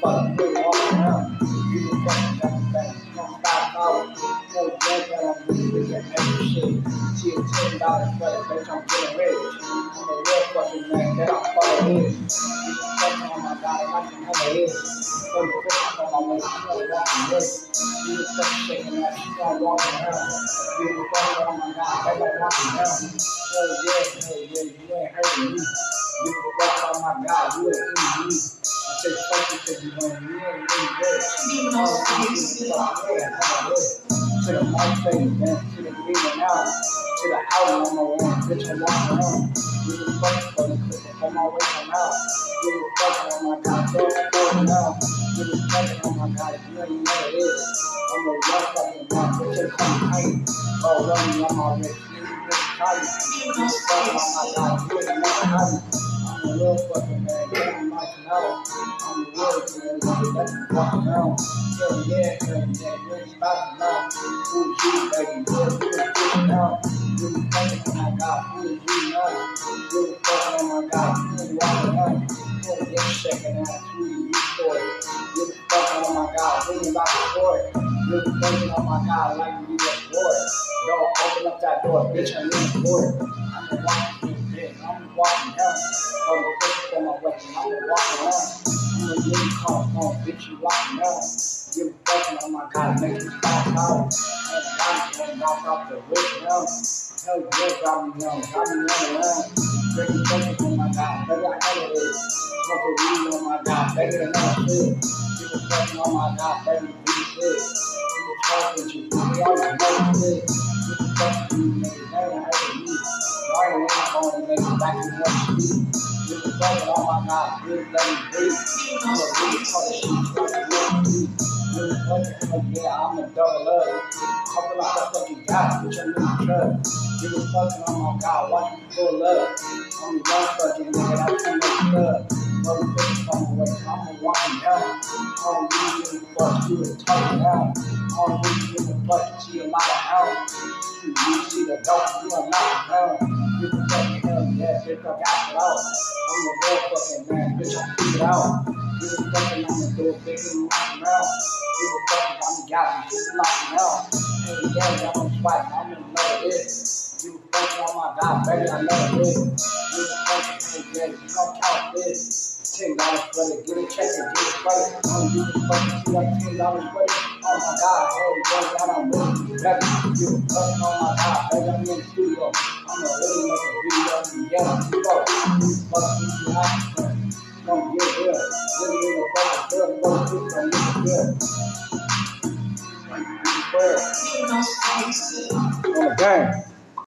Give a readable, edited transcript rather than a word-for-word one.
fucking with walking around. Give a fuck about the back. You don't stop out. No drink that I'm really with that extra shit. See a $10 credit, bitch, I'm getting rich. I'm a real fucking man that I'm fucking with. Give a fuck on my God, like I never is. Put a foot on my waist, you know, walking with. Give a fuck shaking that, you know, walking around. Give a fuck on my God, like I'm walking down. Hell yeah, you ain't hurting me. Give a fuck on my God, you ain't eating me. I say fuck you because you want me, you ain't really rich. To the mic face, man, to the leaving out, to the outing on my way, bitch, I'm walking around. Give a fuck for the clip on my way from out. Give a fuck on my God, throw it forward now. Give a fuck on my God, you know you know it is. I'm a rough fucking man, bitch, just come tight. Oh, running on my wrist, you just tight. Give a fuck on my God, you ain't never tight. I'm a real fucking man, I'm knocking out. I'm a real man, that's walking around. Hell yeah, you ain't stopping now. Who is you, baby? Who is you now? Give a fuck on my God, who is you now? Give a fuck on my God, who is walking around? Hell yeah, shaking ass, who is you for it? Give a fuck on my God, who is about to for it? Give a fuck on my God, like you just for it. Don't open up that door, bitch, I'm in for it. I'm a walking bitch, I'm walking down. For the bitch on my weapon, I'm a walking around. I'm a really call phone, bitch, you walking down. Give a fuck on my God, make you stop out. And God, you knock off the whip now. Hell yeah, got me young around. Drinking fucking on my God, baby, I hate it. Smoking weed on my God, baby, I know shit. Give a fucking on my God, baby, we shit. Give a fuck with you, we always know shit. Give a fuck with you, nigga, baby, I hate me. Y'all ain't gonna make it back to what you need. Give a fucking on my God, good, let me breathe. I'm a really fucking shit, like you really fucking, yeah, I'm a double up. I feel like I fucking got it, bitch, I'm in the truck. Give a fucking on my God, watch me pull up. I'm a young fucking nigga, that's too much love. Motherfuckers on the way, I'm walking down. I don't really give a fuck, you was talking down. I don't really give a fuck, you see a lot of hounds. You see the dope, you are not down. Give a fucking hell, yeah, bitch, I got it out. I'm a real fucking man, bitch, I figured it out. Give a fucking, I'ma do it big and lock around. Give a fucking, I'm got me, just locking out. Hey, yeah, I'm a swipe, I'm in love with it. Give a fucking, oh my God, baby, I love it. Give a fucking, hey, yeah, you gon' count this. $10 for it, get a check and get it for it. I'm give a fucking, you like $10 for it. Oh my God, hey, yeah, God, I'm really ready. Give a fucking, oh my God, baby, I'm in the studio. I'ma really make a video, yeah, let's go. Give a fucking, you have don't get good. Really in the fucking good, what is this? Don't get good. On the game.